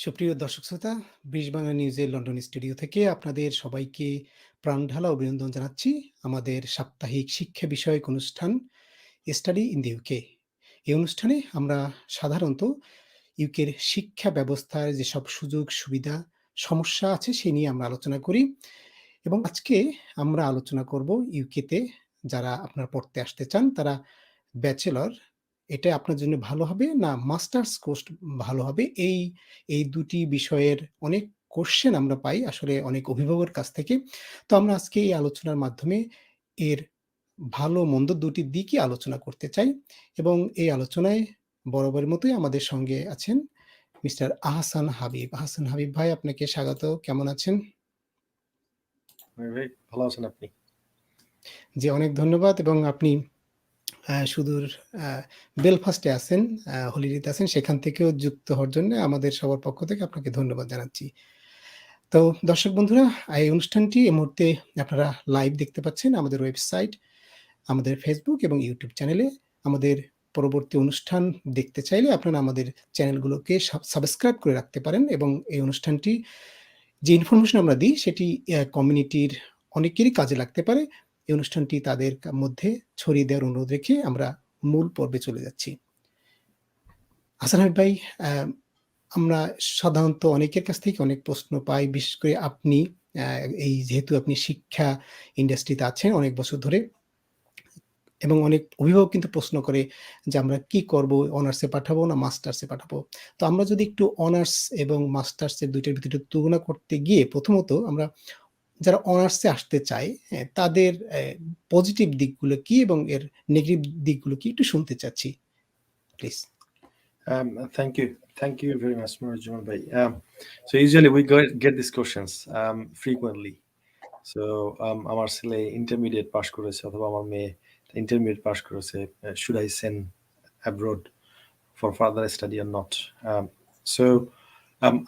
সুপ্রিয় দর্শক শ্রোতা, বাংলা নিউজের লন্ডন স্টুডিও থেকে আপনাদের সবাইকে প্রাণঢালা অভিনন্দন জানাচ্ছি আমাদের সাপ্তাহিক শিক্ষা বিষয়ক অনুষ্ঠান স্টাডি ইন দ্য ইউকে। এই অনুষ্ঠানে আমরা সাধারণত ইউকের শিক্ষা ব্যবস্থার যেসব সুযোগ সুবিধা, সমস্যা আছে সে নিয়ে আমরা আলোচনা করি এবং আজকে আমরা আলোচনা করব ইউকেতে যারা আপনারা পড়তে আসতে চান তারা ব্যাচেলর এটা আপনার জন্য ভালো হবে না মাস্টার্স কোর্স ভালো হবে? এই ২ টি বিষয়ের অনেক কোয়েশ্চেন আমরা পাই আসলে অনেক অভিভাবকের কাছ থেকে। তো আমরা আজকে এই আলোচনার মাধ্যমে এর ভালো মন্দ ২ টি দিকই আলোচনা করতে চাই এবং এই আলোচনায় বরাবরের মতোই আমাদের সঙ্গে আছেন মিস্টার আহসান হাবিব। আহসান হাবিব ভাই আপনাকে স্বাগত। কেমন আছেন? ভাই ভালো আছেন আপনি? জি, অনেক ধন্যবাদ এবং আপনি সুদূর বেলফাস্টে আছেন, হলিডেতে আছেন। সেখান থেকেও যুক্ত হওয়ার জন্য আমাদের সবার পক্ষ থেকে আপনাকে ধন্যবাদ জানাচ্ছি। তো দর্শক বন্ধুরা, এই অনুষ্ঠানটি এই মুহূর্তে আপনারা লাইভ দেখতে পাচ্ছেন আমাদের ওয়েবসাইট, আমাদের ফেসবুক এবং ইউটিউব চ্যানেলে। আমাদের পরবর্তী অনুষ্ঠান দেখতে চাইলে আপনারা আমাদের চ্যানেলগুলোকে সাবস্ক্রাইব করে রাখতে পারেন এবং এই অনুষ্ঠানটি যে ইনফরমেশন আমরা দিই সেটি কমিউনিটির অনেকেরই কাজে লাগতে পারে। এই অনুষ্ঠানটি তাদের মধ্যে ছড়িয়ে দেওয়ার অনুরোধ রেখে আমরা মূল পর্বে চলে যাচ্ছি। হাসান হাবিব ভাই, আমরা সাধারণত অনেকের কাছ থেকে অনেক প্রশ্ন পাই। বিশেষ করে আপনি এই যেহেতু আপনি শিক্ষা ইন্ডাস্ট্রিতে আছেন অনেক বছর ধরে এবং অনেক অভিভাবক কিন্তু প্রশ্ন করে যে আমরা কি করব? অনার্সে পাঠাবো না মাস্টার্সে পাঠাবো? তো আমরা যদি একটু অনার্স এবং মাস্টার্সের ২ টার ভিতরে তুলনা করতে গিয়ে প্রথমত আমরা যারা অনার্সে আসতে চায়, হ্যাঁ, তাদের পজিটিভ দিকগুলো কি এবং এর নেগেটিভ দিকগুলো কি একটু শুনতে চাচ্ছি। Please. Thank you very much, Jamal bhai. So usually we get these questions frequently. So আমার ছেলে ইন্টারমিডিয়েট পাস করেছে অথবা আমার মেয়ে ইন্টারমিডিয়েট পাস করেছে, should I send abroad for further study or not? So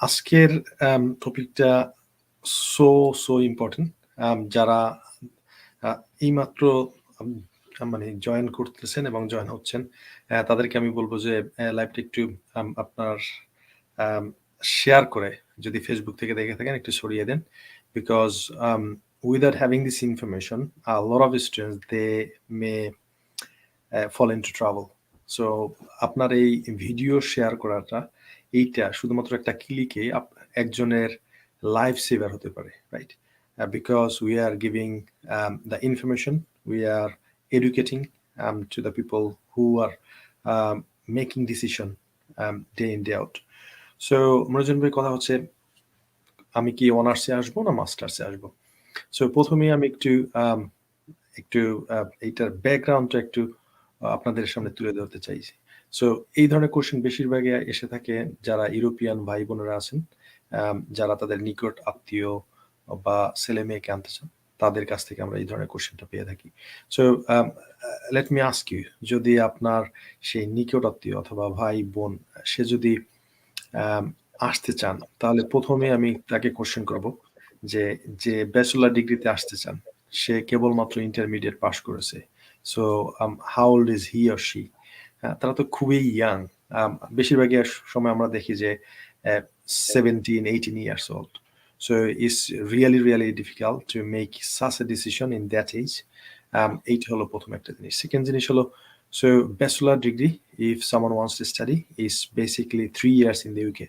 আজকের টপিকটা so important. যারা এইমাত্র মানে জয়েন করতেছেন এবং জয়েন হচ্ছেন তাদেরকে আমি বলবো যে লাইভটা একটু আপনার শেয়ার করে, যদি ফেসবুক থেকে দেখে থাকেন একটু ছড়িয়ে দেন, because without having this information a lot of students they may fall into trouble. So আপনার এই ভিডিও শেয়ার করাটা এইটা শুধুমাত্র একটা ক্লিকে একজনের লাইফ সেভার হতে পারে, right? Because we are giving the information, we are educating to the people who are making decision day in day out. So মনোজন ভাই, কথা হচ্ছে আমি কি অনার্সে আসবো না মাস্টার্সে আসবো? সো প্রথমে আমি একটু এইটার ব্যাকগ্রাউন্ডটা একটু আপনাদের সামনে তুলে ধরতে চাইছি। সো এই ধরনের কোশ্চেন বেশিরভাগই এসে থাকে যারা ইউরোপিয়ান ভাই বোনেরা আছেন, যারা তাদের নিকট আত্মীয় বা ছেলে মেয়েকে আনতে চান, তাদের কাছ থেকে আমরা এই ধরনের কোশ্চেনটা পেয়ে থাকি। So let me ask you, যদি আপনার সেই নিকট আত্মীয় অথবা ভাই বোন সে যদি আসতে চান, তাহলে প্রথমে আমি তাকে কোশ্চেন করব যে ব্যাচেলর ডিগ্রিতে আসতে চান, সে কেবলমাত্র ইন্টারমিডিয়েট পাস করেছে। So how old is he or she? তারা তো খুবই ইয়াং। বেশিরভাগই সময় আমরা দেখি যে 17-18 years old. So it's really difficult to make such a decision in that age. এইটা হলো প্রথম একটা জিনিস। সেকেন্ড জিনিস হলো, so bachelor degree, if someone wants to study, is basically 3 years in the UK.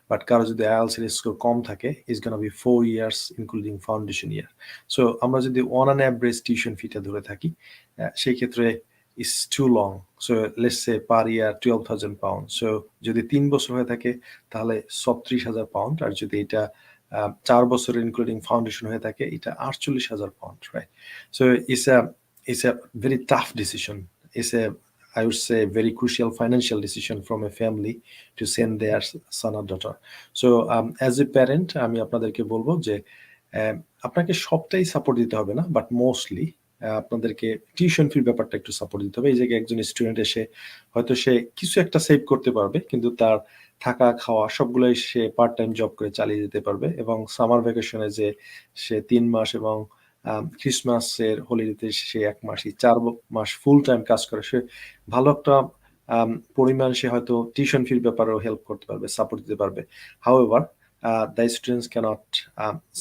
But কারো যদি IELTS এর স্কোর কম থাকে, is gonna be 4 years including foundation year. So আমরা যদি on an average টিউশন ফিটা ধরে থাকি, সেই ক্ষেত্রে is too long. So let's say per year 12,000 pounds. So যদি 3 বছর হয়ে থাকে তাহলে 36,000 pound, আর যদি এটা 4 বছর ইনক্লুডিং ফাউন্ডেশন হয়ে থাকে এটা 48,000 pound, right? So it's a very tough decision. It's I would say very crucial financial decision from a family to send their son or daughter. So as a parent আমি আপনাদেরকে বলবো যে আপনাকে সবটাই support দিতে হবে না, বাট মোস্টলি আপনাদেরকে টিউশন ফির ব্যাপারটা একটু সাপোর্ট দিতে হবে। এই জায়গায় একজন স্টুডেন্ট এসে হয়তো সে কিছু একটা সেভ করতে পারবে, কিন্তু তার থাকা খাওয়া সবগুলোই সে পার্ট টাইম জব করে চালিয়ে যেতে পারবে, এবং সামার ভ্যাকেশনে যে সে 3 মাস এবং ক্রিসমাসের হলিডেতে সে 1 মাসই 4 মাস ফুল টাইম কাজ করে, সে ভালো একটা পরিমাণ সে হয়তো টিউশন ফির ব্যাপারেও হেল্প করতে পারবে, সাপোর্ট দিতে পারবে। However the students cannot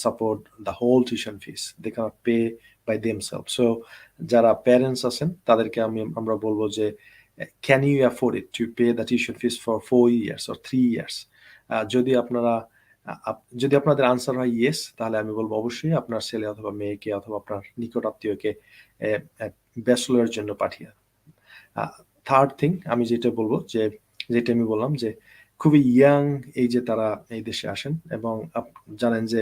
support the whole tuition fees. They cannot pay by themselves. So যারা প্যারেন্টস আছেন তাদেরকে আমরা বলবো যে can you afford it to pay the tuition fees for 4 years or 3 years? যদি যদি আপনাদের আনসার হয় ইয়েস, তাহলে আমি বলবো অবশ্যই আপনার ছেলে অথবা মেয়েকে অথবা আপনার নিকট আত্মীয়কে ব্যাচেলরের জন্য পাঠিয়ে। থার্ড থিং আমি যেটা বলবো যেটা আমি বললাম যে খুবই ইয়াং এই যে তারা এই দেশে আসেন, এবং জানেন যে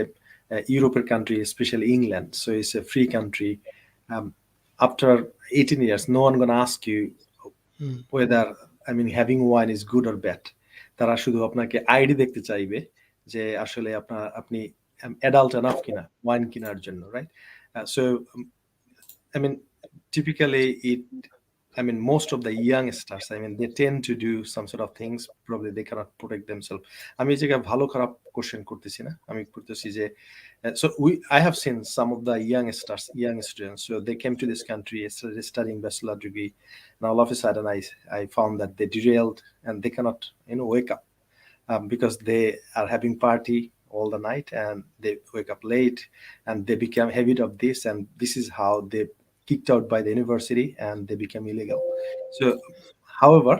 ইউরোপের country specially England, so it's a free country. After 18 years no one gonna ask you whether having wine is good or bad. তারা শুধু আপনাকে আইডি দেখতে চাইবে যে আসলে আপনি অ্যাডাল্ট এনাফ কিনা ওয়াইন কেনার জন্য, right? So typically most of the youngsters, they tend to do some sort of things probably they cannot protect themselves. আমি এই জায়গায় ভালো খারাপ কোশ্চেন করতেছি না, আমি করতেছি যে I have seen some of the young students, so they came to this country studying bachelor degree, and all of a sudden I found that they derailed and they cannot wake up because they are having party all the night and they wake up late and they become habit of this, and this is how they kicked out by the university and they became illegal. So however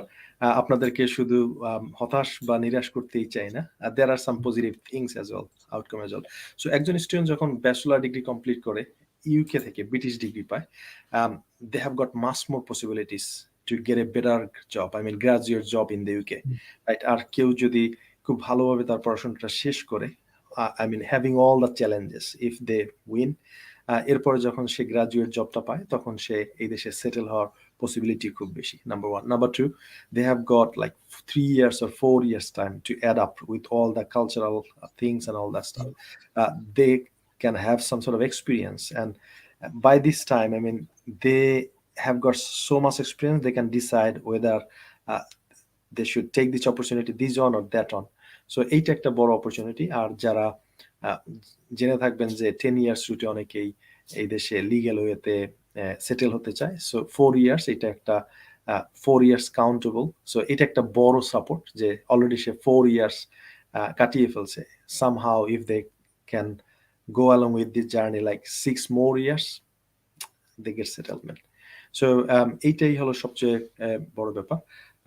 আপনাদেরকে শুধু হতাশ বা নিরাশ করতেই চাই না, there are some positive things as well, outcome as well. So একজন student যখন ব্যাচেলর ডিগ্রি কমপ্লিট করে ইউকে থেকে ব্রিটিশ ডিগ্রি পায়, they have got much more possibilities to get a better job, graduate job in the UK, right? আর কেউ যদি খুব ভালোভাবে তার পড়াশোনাটা শেষ করে, having all the challenges, if they win, এরপরে যখন সে গ্রাজুয়েট জবটা পায় তখন সে এই দেশে সেটেল হওয়ার পসিবিলিটি খুব বেশি, number one. Number two, they have got like 3 years or 4 years time to add up with all the cultural things and all that stuff. They can have some sort of experience, and by this time they have got so much experience they can decide whether they should take this opportunity, this one or that one. So এইটা একটা বড় opportunity. আর যারা জেনে থাকবেন যে 10 years রুটে অনেকেই এই দেশে লিগ্যাল ওয়েতে সেটেল হতে চায়, সো 4 years এটা একটা 4 years কাউন্টেবল। সো এটা একটা বড় সাপোর্ট যে অলরেডি সে 4 years কাটিয়ে ফেলছে। somehow if they can go along with this journey like 6 more years they get settlement. So এইটাই হলো সবচেয়ে বড় ব্যাপার।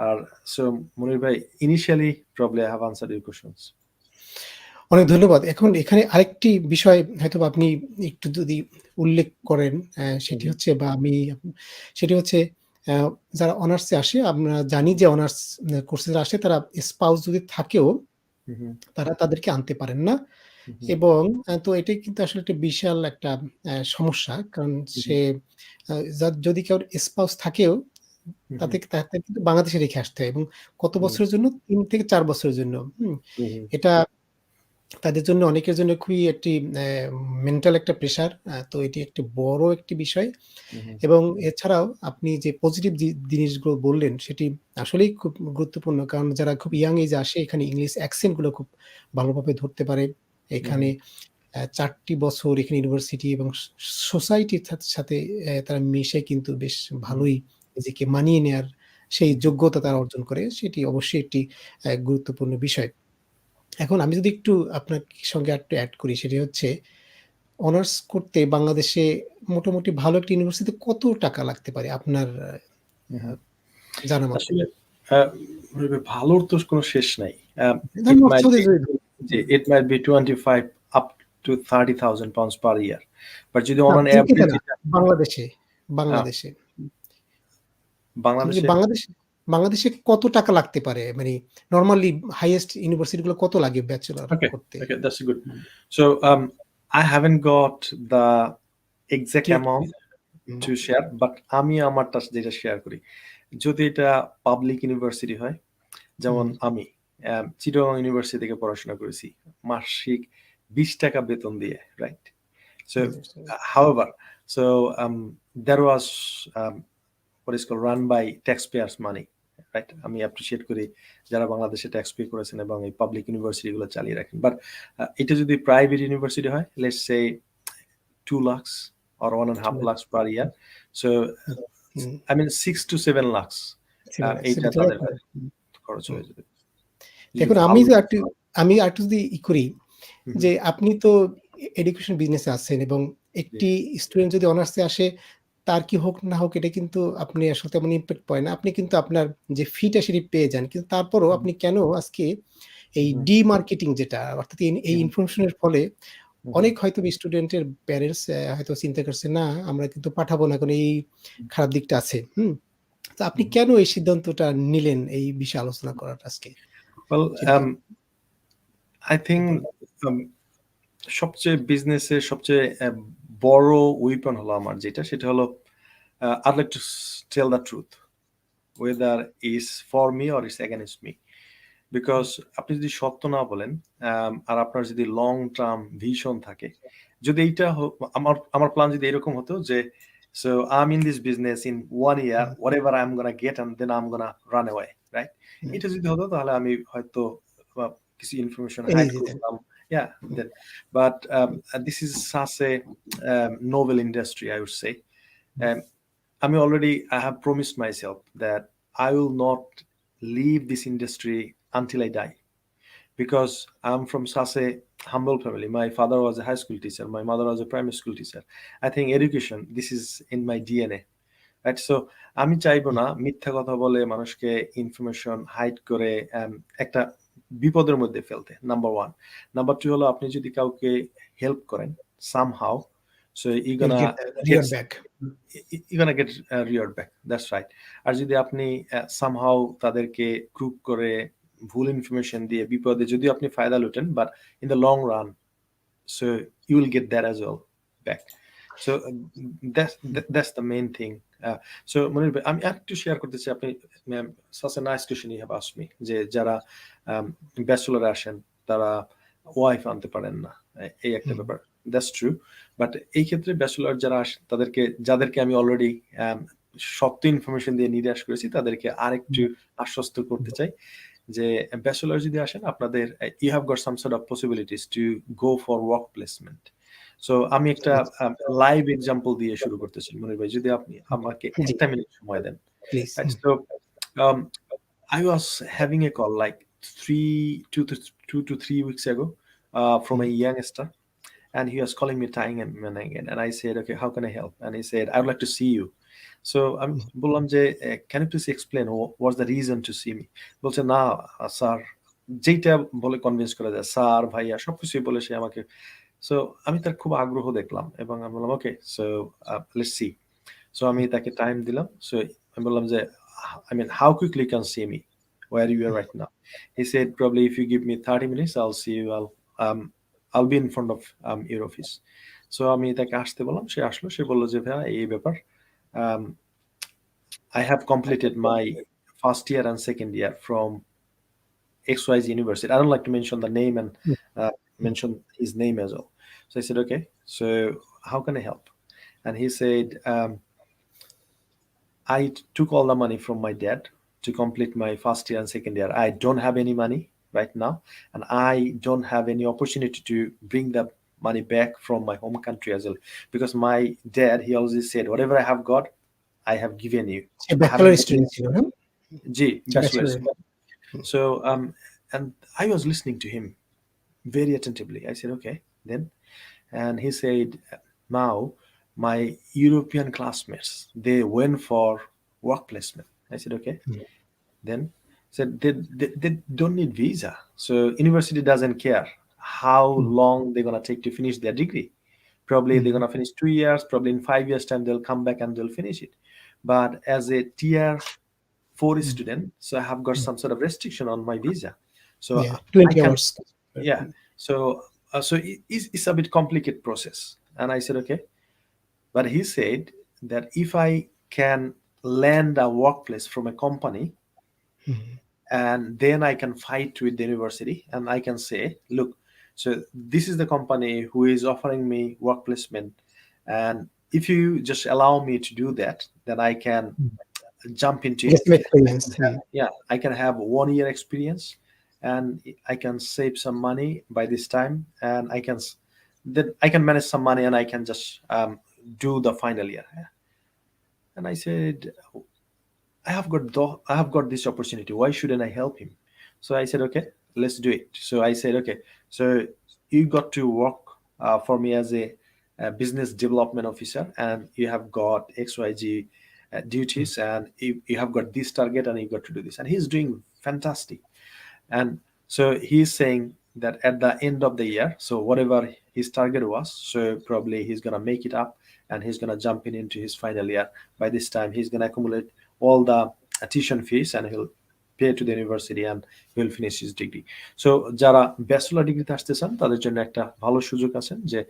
আর সো মনির ভাই, initially probably I have answered your questions. অনেক ধন্যবাদ। এখন এখানে আরেকটি বিষয় হয়তো আপনি একটু যদি উল্লেখ করেন, সেটি হচ্ছে যারা অনার্সে আসে, আমরা জানি যে অনার্স কোর্সে যারা আসে তারা স্পাউস যদি থাকেও তারা তাদেরকে আনতে পারেন না, এবং তো এটাই কিন্তু আসলে একটা বিশাল একটা সমস্যা। কারণ সে যদি কেউ স্পাউস থাকেও তাকে কিন্তু বাংলাদেশে রেখে আসতে হয়, এবং কত বছরের জন্য? 3 থেকে 4 বছরের জন্য। এটা তাদের জন্য, অনেকের জন্য খুবই একটি মেন্টাল একটা প্রেশার। তো এটি একটি বড় একটি বিষয়। এবং এছাড়াও আপনি যে পজিটিভ জিনিসগুলো বললেন সেটি আসলেই খুব গুরুত্বপূর্ণ। কারণ যারা খুব ইয়াং এজে আসে এখানে ইংলিশ অ্যাকসেন্ট গুলো খুব ভালোভাবে ধরতে পারে। এখানে 4টি বছর এখানে ইউনিভার্সিটি এবং সোসাইটির সাথে তারা মিশে কিন্তু বেশ ভালোই নিজেকে মানিয়ে নেয়ার সেই যোগ্যতা তারা অর্জন করে। সেটি অবশ্যই একটি গুরুত্বপূর্ণ বিষয়। এখন আমি যদি একটু আপনার সঙ্গে একটু অ্যাড করি, সেটি হচ্ছে অনার্স করতে বাংলাদেশে মোটামুটি ভালো একটা ইউনিভার্সিটিতে কত টাকা লাগতে পারে আপনার জানা মতে? আসলে ভালোর তো কোনো শেষ নাই। It might be 25 up to 30,000 pounds per year, but যদি on an average বাংলাদেশে কত টাকা লাগতে পারে? নরমালি হাইয়েস্ট ইউনিভার্সিটি গুলো কত লাগে ব্যাচেলর করতে? Okay, that's good. So I haven't got the exact amount to share, but আমি আমারটা যেটা শেয়ার করি, যদি এটা পাবলিক ইউনিভার্সিটি হয়, যেমন আমি চিটাগং ইউনিভার্সিটি থেকে পড়াশোনা করেছি মাসিক 20 টাকা বেতন দিয়ে, right? So however, there was what is called run by taxpayers money, right? আমি অ্যাপ্রিশিয়েট করি যারা বাংলাদেশে ট্যাক্স পে করেছেন এবং এই পাবলিক ইউনিভার্সিটি গুলো চালিয়ে রাখেন। বাট এটা যদি প্রাইভেট ইউনিভার্সিটি হয়, let's say 2 lakhs or 1.5 lakhs per year, so 6 to 7 lakhs ছিল না, এইটা সেটা তাদের খরচ। খরচ হুম। হয়ে যাবে। যদি দেখুন ভালো আমি আরেকটু যদি করি হুম, যে আপনি তো এডুকেশন বিজনেসে আছেন এবং জি, একটি স্টুডেন্ট যদি অনার্সে আসে তার কি হোক না হোক এটা কিন্তু আপনি আসলে তেমন ইমপ্যাক্ট পড়ে না। আপনি কিন্তু আপনার যে ফিটা সেটি পেয়ে যান। কিন্তু তারপরও হুম, আপনি কেন আজকে এই হুম, ডি-মার্কেটিং যেটা অর্থাৎ এই হুম, ইনফরমেশন এর ফলে হুম, অনেক হয়তো স্টুডেন্টের প্যারেন্টস হয়তো চিন্তা করছে না আমরা কিন্তু পাঠাবো না, কারণ এই খারাপ দিকটা আছে। হুম? তো আপনি হুম। কেন এই সিদ্ধান্তটা নিলেন এই বিষয়ে আলোচনা করার আজকে? Well, সেটা কি I একটু think বলবেন? um, সবচেয়ে বিজনেসের সবচেয়ে বড় ওয়েপন হলো আমার যেটা সেটা হলো I'd like to tell the truth whether is for me or is against me. Because আপনি যদি সত্য না বলেন আর আপনার যদি লং টার্ম ভিশন থাকে, যদি এইটা আমার আমার প্ল্যান যদি এরকম হতো যে so I am in this business in 1 year hmm, whatever I am gonna get and then I am gonna run away, right? Hmm. এটা যদি হতো তাহলে আমি হয়তো কিছু ইনফরমেশন এড়িয়ে হাইড যেতেন। করতাম, yeah hmm, then but this is such a noble industry I would say. আমি already I have promised myself that I will not leave this industry until I die, because I'm from such a humble family. My father was a high school teacher. My mother was a primary school teacher. I think education, this is in my DNA. Right? So আমি চাইবো হুম, না মিথ্যা কথা বলে মানুষকে information hide করে একটা বিপদের মধ্যে ফেলতে, নাম্বার ওয়ান। নাম্বার টু হলো আপনি যদি কাউকে হেল্প করেন somehow, so you'll gonna get the get reward back. Gonna get reward back, that's right. আর যদি আপনি সামহাউ তাদেরকে ক্রুক করে ভুল ইনফরমেশন দিয়ে বিপদে যদি আপনি ফায়দা লুটেন, but in the long run so you will get that as well back. So that's the main thing. So Munir bhai, আমি একটু শেয়ার করতে চাই, আপনি such a nice question you have asked me, যে যারা ব্যাচেলর আসেন তারা wife আনতে পারেন না, এই একটা হুম, ব্যাপার, দ্যাটস ট্রু। বাট এই ক্ষেত্রে ব্যাচেলর যারা আসেন যাদেরকে আমি অলরেডি সত্য ইনফরমেশন দিয়ে নিরাশ করেছি তাদেরকে আরেকটু আশ্বস্ত করতে চাই যে ব্যাচেলর যদি আসেন আপনাদের you have got some sort of possibilities to go for work placement. So আমি একটা লাইভ এক্সাম্পল দিয়ে শুরু করতেছি মনির ভাই, যদি আপনি আমাকে জি, একটা মিনিট সময় দেন। Please. So I was having a call like 2 to 3 weeks ago from a youngster, and he was calling me time and again, and I said, okay, how can I help? And he said, I would like to see you. So আমি বললাম যে can you please explain what's the reason to see me? বলছে না sir, যেটা বলে convince করা যায়, sir ভাইয়া সবকিছুই বলে সে আমাকে। সো আমি তার খুব আগ্রহ দেখলাম এবং আমি বললাম ওকে, সো লেটস সি। সো আমি তাকে টাইম দিলাম। সো আমি বললাম যে I mean how quickly you can see me where you are right now? He said probably if you give me 30 minutes I'll see you, I'll be in front of your office. So আমি তাকে আসতে বললাম, সে আসলো, সে বললো যে ভাইয়া এই ব্যাপার, um, I have completed my first year and second year from XYZ University. I don't like to mention the name and mention his name as well. So I said, okay, so how can I help? And he said, I took all the money from my dad to complete my first year and second year. I don't have any money right now, and I don't have any opportunity to bring the money back from my home country as well. Because my dad, he always said, whatever I have got, I have given you. Say I haven't bachelor got student ছিল, না? G say bachelor's. Bachelor. So and I was listening to him very attentively. I said, okay, then. And he said, now my European classmates, they went for work placement. I said, okay, then. Said they don't need visa. So university doesn't care how long they're going to take to finish their degree. Probably they're going to finish 2 years, probably in 5 years time they'll come back and they'll finish it. But as a tier 4 student, so I have got some sort of restriction on my visa. So Yeah, I 20 can, hours. yeah. So so it's a bit complicated process. And I said, okay. But he said that if I can land a workplace from a company, and then I can fight with the university and I can say, look, so this is the company who is offering me work placement. And if you just allow me to do that, then I can jump into Get it. some experience. Yeah, I can have 1 year experience and I can save some money by this time, and then I can manage some money and I can just do the final year. And I said, I have got this opportunity. Why shouldn't I help him? So I said, okay, let's do it. So I said, okay, so you got to work for me as a business development officer, and you have got XYZ duties, and you have got this target, and you got to do this. And he's doing fantastic. And so he's saying that at the end of the year, so whatever his target was, so probably he's gonna make it up, and he's gonna jump into his final year. By this time, he's gonna accumulate all the tuition fees, and he'll pay to the university, and he will finish his degree. So যারা bachelor ডিগ্রিতে আসতে চান তাদের জন্য একটা ভালো সুযোগ আছে যে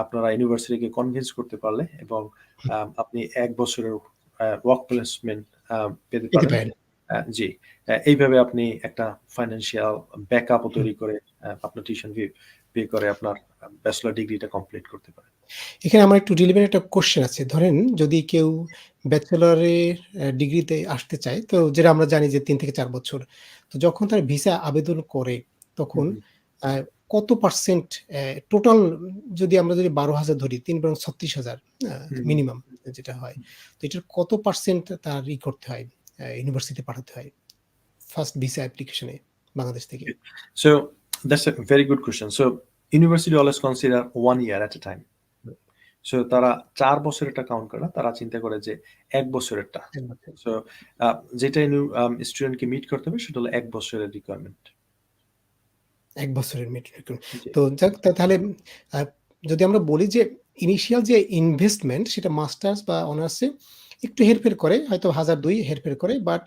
আপনারা ইউনিভার্সিটিকে কনভিন্স করতে পারলে এবং আপনি 1 বছরের ওয়ার্ক প্লেসমেন্ট পেতে পেতে পারেন। পারেন। জি, এইভাবে আপনি একটা ফাইন্যান্সিয়াল ব্যাকআপও তৈরি করে আপনার টিউশন ফি পে করে আপনার ব্যাচেলর ডিগ্রিটা কমপ্লিট করতে পারেন। এখানে আমার একটু রিলেভেন্ট একটা কোয়েশ্চেন আছে। ধরেন যদি কেউ ব্যাচেলরের ডিগ্রিতে আসতে চায়, তো যেটা আমরা জানি যে 3 থেকে 4 বছর। তো যখন তার ভিসা আবেদন করে তখন আ কত পার্সেন্ট টোটাল যদি আমরা 12,000 ধরি 3 বরং 36,000 মিনিমাম যেটা হয়। তো এটার কত পার্সেন্ট তার করতে হয়? ইউনিভার্সিটিতে পাঠাতে হয়? ফার্স্ট ভিসা অ্যাপ্লিকেশনে বাংলাদেশ থেকে? So that's a very good question. So university always consider 1 year at a time. So তারা 4 বছরেরটা কাউন্ট করে না, তারা চিন্তা করে যে 1 বছরেরটা। এক বছর। সো যেটা স্টুডেন্টকে মিট করতে হবে সেটা হলো 1 বছরের রিকোয়ারমেন্ট। 1 বছরের মেট্রিক। জি। তো যাক তাহলে আ যদি আমরা বলি যে ইনিশিয়াল যে ইনভেস্টমেন্ট সেটা মাস্টার্স বা অনার্সে একটু হেরফের করে, হয়তো 1002 হেরফের করে, বাট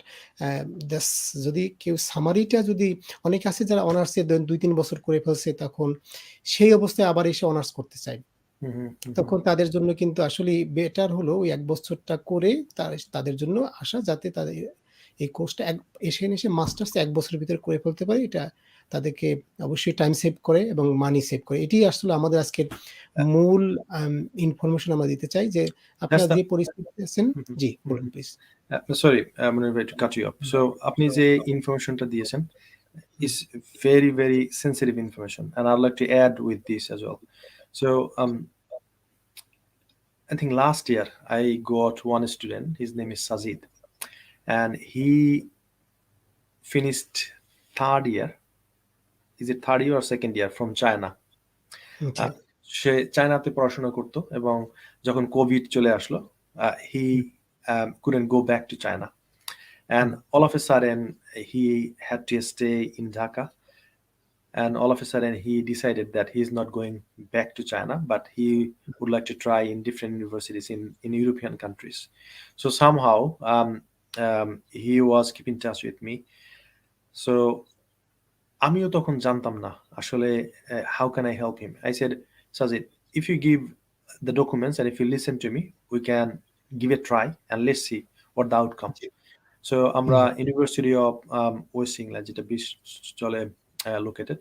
জাস যদি কেউ সামারিটা যদি অনেকে আছে যারা অনার্সে 2-3 বছর করে ফেলছে, তখন সেই অবস্থায় আবার এসে অনার্স করতে চায়। তখন তাদের জন্য কিন্তু আসলেই বেটার হলো ওই 1 বছরটা করে তাদের জন্য আসা, যাতে তাদের এই কোর্সটা এসে মাস্টার্স 1 বছরের ভিতরে করে ফেলতে পারে। এটা তাদেরকে অবশ্যই টাইম সেভ করে এবং মানি সেভ করে। এটিই আসলে আমাদের আজকের মূল ইনফরমেশন আমরা দিতে চাই যে আপনারা যে পরিস্থিতিতে আছেন। জি, বলুন প্লিজ। সরি, মনির ভাই, to cut you off. So আপনি যে ইনফরমেশনটা দিয়েছেন is very, very sensitive information, and I'd like to add with this as well. So I think last year I got one student, his name is Sajid, and he finished 3rd year. Is it 3rd year or 2nd year from China? Okay. সে চায়নাতে পড়াশোনা করতো এবং যখন Covid চলে আসলো, he couldn't go back to China, and all of a sudden he had to stay in Dhaka, and all of a sudden he decided that he's not going back to China, but he would like to try in different universities in European countries. So somehow he was keeping touch with me. So আমিও তখন জানতাম না আসলে how can I help him. I said, Sajid, if you give the documents and if you listen to me, we can give a try and let's see what the outcome. So আমরা university of West England, যেটা চলে located,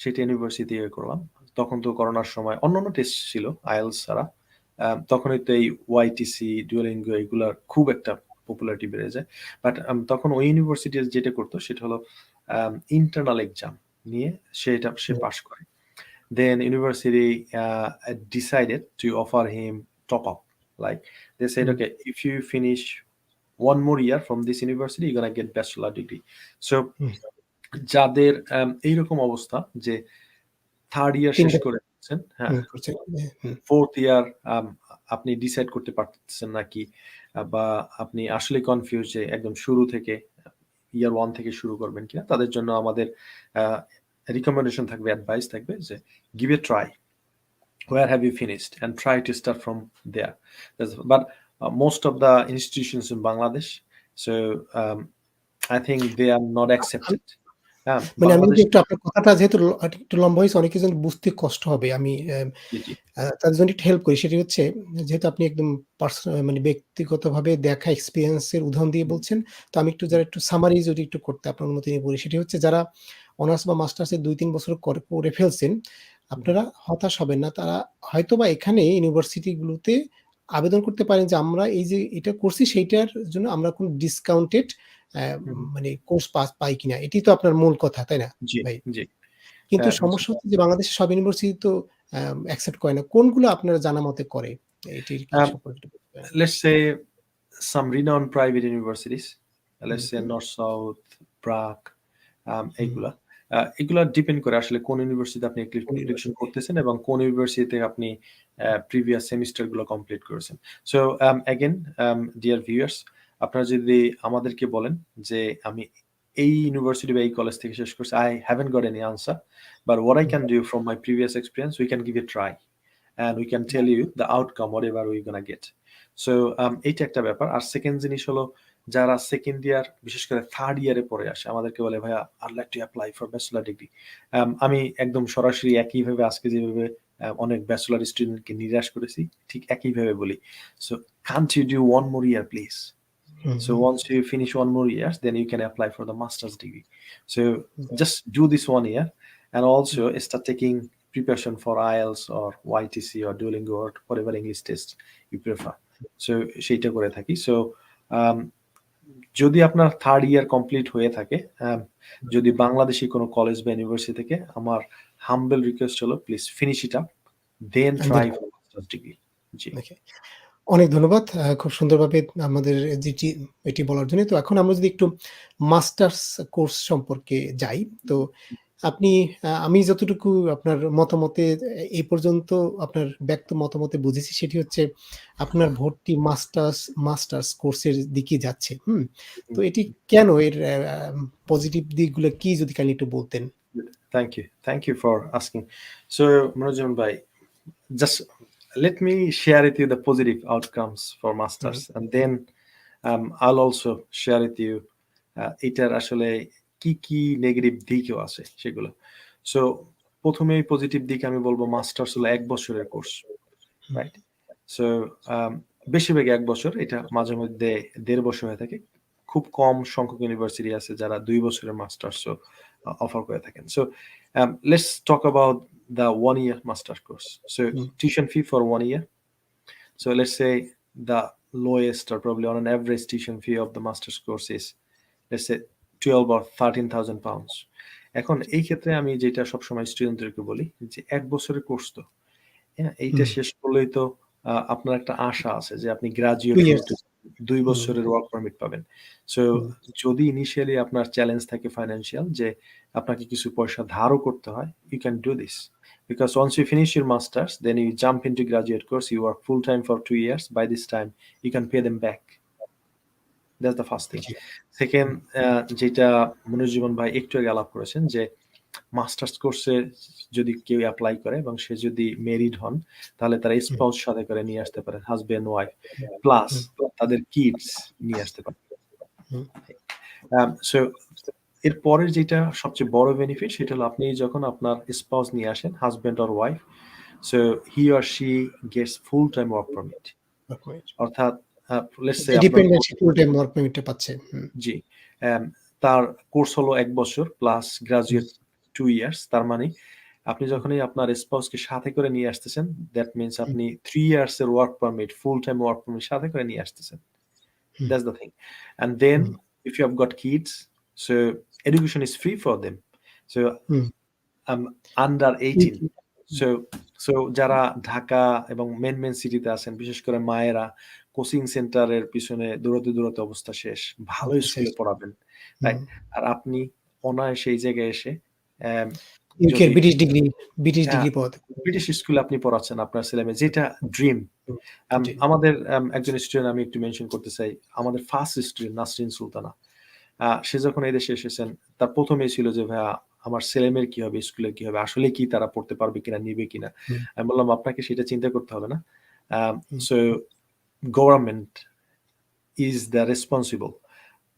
সেটা university করলাম। তখন তো করোনার সময় অন্যান্য টেস্ট ছিল IELTS ছাড়া, তখনই তো এই YTC, ডুওলিঙ্গো এগুলার খুব একটা পপুলারিটি বেড়ে যায়। বাট তখন ওই ইউনিভার্সিটি যেটা করতো সেটা হলো ইন্টারনাল এক্সাম নিয়ে সে পাস করে। Then university decided to offer him top up. Like they said, okay, if you finish 1 more year from this university, you're gonna get bachelor degree. So যাদের এইরকম অবস্থা যে 3rd year শেষ করেছেন, হ্যাঁ, 4th year আপনি decide করতে পারতেছেন নাকি, বা আপনি আসলে কনফিউজ যে একদম শুরু থেকে ইয়ার 1 থেকে শুরু করবেন কিনা, তাদের জন্য আমাদের রিকমেন্ডেশন থাকবে, অ্যাডভাইস থাকবে যে give a try. Where have you finished? And try to start from there. But most of the institutions in Bangladesh, so I think they are not accepted. মানে আমি যদি একটু আপনার কথাটা যেহেতু একটু লম্বা হয়েছে, অনেকের জন্য বুঝতে কষ্ট হবে, আমি তাদের জন্য একটু হেল্প করি। সেটি হচ্ছে, যেহেতু আপনি একদম মানে ব্যক্তিগতভাবে দেখা এক্সপিরিয়েন্সের উদাহরণ দিয়ে বলছেন, তো আমি একটু যারা একটু সামারি যদি একটু করতে আপনার অনুমতি নিয়ে বলি, সেটি হচ্ছে যারা অনার্স বা মাস্টার্সে 2-3 বছর করে ফেলছেন, আপনারা হতাশ হবেন না। তারা হয়তোবা এখানে ইউনিভার্সিটিগুলোতে আবেদন করতে পারেন যে আমরা এই যে এটা করছি সেইটার জন্য আমরা কোন ডিসকাউন্টেড মানে কোর্স পাই কিনা। এটি তো আপনার মূল কথা, তাই না ভাই? কিন্তু সমস্যা হচ্ছে যে বাংলাদেশের সব ইউনিভার্সিটি তো অ্যাকসেপ্ট করে না। কোনগুলো আপনার জানা মতে করে? এটির কি সম্পর্কে? Let's say some renowned private universities let's say north south, BRAC, এইগুলা এগুলা ডিপেন্ড করে আসলে কোন ইউনিভার্সিটিতে আপনি অ্যাপ্লিকেশন করতেছেন এবং কোন ইউনিভার্সিটিতে আপনি প্রিভিয়াস সেমিস্টার গুলো কমপ্লিট করেছেন। সো অ্যাগেন ডিয়ার ভিউয়ার্স, আপনারা যদি আমাদেরকে বলেন যে আমি এই ইউনিভার্সিটি বা এই কলেজ থেকে শেষ করছি, I haven't got any answer, but what I can do from my previous experience, we can give it a try and we can tell you the outcome whatever we're gonna get. So এইটা একটা ব্যাপার। আর second জিনিস হলো, যারা second year বিশেষ করে third ইয়ারে পড়ে আসে আমাদেরকে বলে ভাইয়া I'd like to apply for bachelor degree, আমি একদম সরাসরি একইভাবে আজকে যেভাবে অনেক ব্যাচেলর স্টুডেন্টকে নিরাশ করেছি ঠিক একইভাবে বলি, so can't you do one more year please? So once you finish one more year, then you can apply for the master's degree. So just do this 1 year and also start taking preparation for IELTS or YTC or Duolingo or whatever English test you prefer. So সেইটা করে থাকি। So যদি আপনার third year complete হয়ে থাকে, যদি বাংলাদেশি কোনো college বা ইউনিভার্সিটি থেকে, আমার হাম্বল রিকোয়েস্ট হলো please finish it up, then try for master's degree. জি, অনেক ধন্যবাদ খুব সুন্দরভাবে আমাদের যেটি এটি বলার জন্য। তো এখন আমরা যদি একটু মাস্টার্স কোর্স সম্পর্কে যাই, তো আপনি আমি যতটুকু আপনার মতামতে এই পর্যন্ত আপনার ব্যক্ত মতামতে বুঝেছি সেটি হচ্ছে আপনার ভর্তি মাস্টার্স কোর্সের দিকে যাচ্ছে। তো এটি কেন, এর পজিটিভ দিকগুলো কি যদি কাইন্ডলি একটু বলতেন? Thank you for asking. So Manojan bhai, just let me share with you the positive outcomes for masters, and then I'll also share with you এটার আসলে কি কি নেগেটিভ দিকও আছে সেগুলো। সো প্রথমেই পজিটিভ দিক আমি বলবো, মাস্টার্স হলো 1 বছরের কোর্স, রাইট? সো বেশিরভাগ 1 বছর, এটা মাঝে মধ্যে 1.5 বছর হয়ে থাকে। খুব কম সংখ্যক ইউনিভার্সিটি আছে যারা 2 বছরের মাস্টার্সও অফার করে থাকেন। So let's talk about the 1 year master course. So tuition fee for 1 year. So let's say the lowest or probably on an average tuition fee of the master's course is, let's say 12 or 13,000 pounds. এখন এই ক্ষেত্রে আমি যেটা সবসময় স্টুডেন্টদেরকে বলি যে 1 বছরের কোর্স তো, হ্যাঁ, এইটা শেষ করলেই তো আপনার একটা আশা আছে যে আপনি গ্রাজুয়েট হয়ে 2 বছরের ওয়ার্ক পারমিট পাবেন। সো যদি ইনিশিয়ালি আপনার চ্যালেঞ্জ থাকে ফাইন্যান্সিয়াল, যে আপনাকে কিছু পয়সা ধারও করতে হয়, you can do this, because once you finish your masters, then you jump into graduate course, you work full time for 2 years. By this time you can pay them back. That's the first thing. Second, যেটা মনোজীবন ভাই একটু আগে আলাপ করেছেন, যে masters কোর্সে যদি কেউ অ্যাপ্লাই করে এবং সে যদি মেরিড হন, তাহলে তারা স্পাউস সাথে করে নিয়ে আসতে পারে, হাজবেন্ড ওয়াইফ প্লাস তাদের কিডস নিয়ে আসতে পারে। সো এর পরের যেটা সবচেয়ে বড় বেনিফিট, সেটা হলো আপনি যখন আপনার স্পাউস নিয়ে আসেন, husband or wife, so he or she gets full time work permit, অর্থাৎ let's say dependency full time work পারমিটটা পাচ্ছে। জি, তার কোর্স হলো 1 বছর প্লাস গ্রাজুয়েট 2 ইয়ার্স। তার মানে আপনি যখনই আপনার স্পাউসকে সাথে করে নিয়ে আসতেছেন, দ্যাট মিন্স আপনি 3 ইয়ার্স এর ওয়ার্ক পারমিট, ফুল টাইম ওয়ার্ক পারমিট সাথে করে নিয়ে আসতেছেন। That's the thing. And then if you have got kids, so education is free for them. So under 18. So যারা ঢাকা এবং মেন সিটিতে আছেন, বিশেষ করে মায়েরা কোচিং সেন্টারের পিছনে দৌড়াতে অবস্থা শেষ, ভালো স্কুলে পড়াবেন, রাইট? আর আপনি অনায়াসে এই জায়গায় এসে ব্রিটিশ স্কুলে আপনি পড়াচ্ছেন আপনার ছেলেমেয়ে, যেটা ড্রিম। আমাদের একজন স্টুডেন্ট আমি একটু মেনশন করতে চাই, আমাদের ফার্স্ট স্টুডেন্ট নাসরিন সুলতানা, সে যখন এই দেশে এসেছেন, তার প্রথমেই ছিল যে ভাইয়া আমার ছেলেমেয়ের কি হবে, স্কুলের কি হবে, আসলে কি তারা পড়তে পারবে কিনা, নিবে কিনা। আমি বললাম আপনাকে সেটা চিন্তা করতে হবে না। So government is the responsible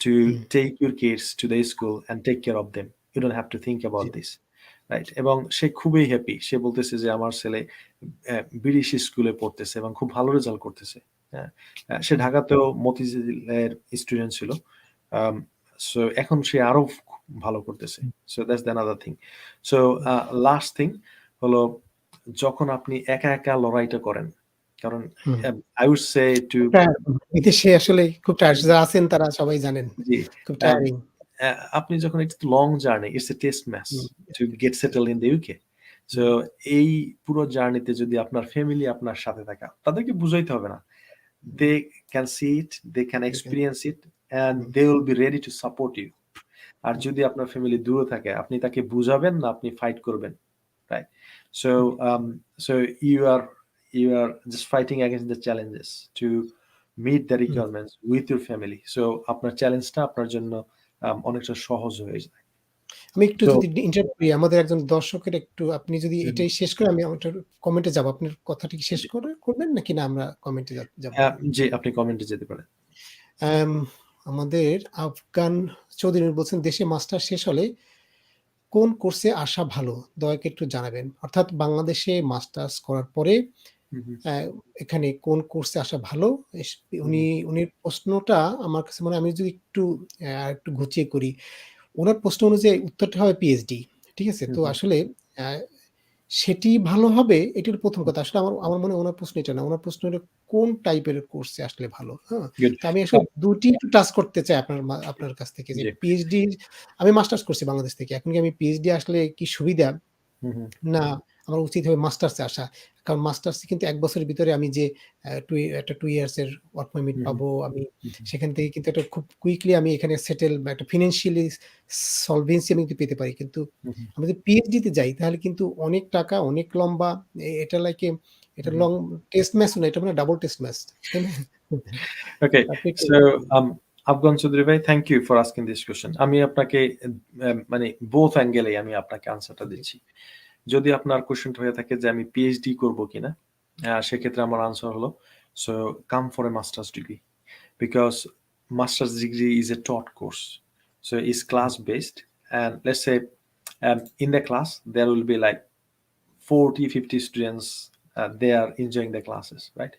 to take your kids to the school and take care of them. You don't have to think about this, right? এবং সে খুবই হ্যাপি, সে বলতেছে যে আমার ছেলে ব্রিটিশ স্কুলে পড়তেছে এবং খুব ভালো রেজাল্ট করতেছে। সে ঢাকাতেও মতিঝিলের স্টুডেন্ট ছিল, সো এখন সে আরো ভালো করতেছে। So that's the another thing. So last thing হলো, যখন আপনি একা একা লড়াইটা করেন, কারণ I would say to বিদেশে আসলে খুব যারা আছেন তারা সবাই জানেন, খুব টায়ারিং। আপনি যখন একটা long journey, it's a test match to get settled in the UK. So এই পুরো জার্নিতে যদি আপনার ফ্যামিলি আপনার সাথে থাকে, তাদেরকে বুঝাইতে হবে না, they can see it, they can experience it, and they will be ready to support you. আর যদি আপনার ফ্যামিলি দূরে থাকে, আপনি তাকে বুঝাবেন না আপনি ফাইট করবেন, right? So so you are just fighting against the challenges to meet the requirements with your family. So আপনার চ্যালেঞ্জটা আপনার জন্য অনেকটা সহজ হয়ে যায়। আমি একটু So যদি ইন্টারাপ্ট করি, আমাদের একজন দর্শকের একটু আপনি যদি এটাই শেষ করে আমি ওটার কমেন্টে যাব। আপনার কথাটি কি শেষ করবেন নাকি না আমরা কমেন্টে যাব? জি, আপনি কমেন্টে যেতে পারেন। আমাদের আফগান চৌধুরী বলছেন, দেশে মাস্টার শেষ হলে কোন কোর্সে আসা ভালো? দয়া করে একটু জানাবেন। অর্থাৎ বাংলাদেশে মাস্টার্স করার পরে এখানে কোন কোর্সে আসা ভালো? উনির প্রশ্নটা আমার কাছে মনে হয়, আমি যদি একটু একটু ঘুচিয়ে করি, উনার প্রশ্ন অনুযায়ী উত্তরটা হবে পিএইচডি। ঠিক আছে? তো আসলে সেটি ভালো হবে, এটির প্রথম কথা। আসলে আমার মনে হয় উনার প্রশ্ন এটা না। উনার প্রশ্ন হলো কোন টাইপের কোর্সে আসলে ভালো, হ্যাঁ? Good. তো আমি আসলে দুটি একটু টাচ করতে চাই আপনার কাছ থেকে, যে জি। পিএইচডি আমি মাস্টার্স করছি বাংলাদেশ থেকে। এখন কি আমি পিএইচডি আসলে কি সুবিধা? না আমার উচিত হবে মাস্টার্সে আসা? কারণ মাস্টার্সে কিন্তু ১ বছরের ভিতরে আমি যে একটা 2 ইয়ার্স এর ওয়ার্ক পারমিট পাবো। আমি সেখান থেকে কিন্তু একটা খুব কুইকলি আমি এখানে সেটেল বা একটা ফিন্যান্সিয়ালি সলভেন্সি আমি কিন্তু পেতে পারি। কিন্তু আমি যদি পিএইচডি তে যাই তাহলে কিন্তু অনেক টাকা, অনেক লম্বা, এটা এটা লং টেস্ট ম্যাচ না, এটা মানে ডাবল টেস্ট ম্যাচ। তাই না? Okay, আপনি একটু so আফগান চৌধুরী ভাই, thank you for asking this question. আমি আপনাকে মানে বোথ অ্যাঙ্গেলেই আমি আপনাকে আনসারটা দিচ্ছি। যদি আপনার কোয়েশ্চেনটা হয়ে থাকে যে আমি পিএইচডি করব কিনা, সেক্ষেত্রে আমার আনসার হলো, so come for a masters degree, because masters degree is a taught course, so is class based, and let's say in the class there will be like 40-50 students, they are enjoying the classes, right?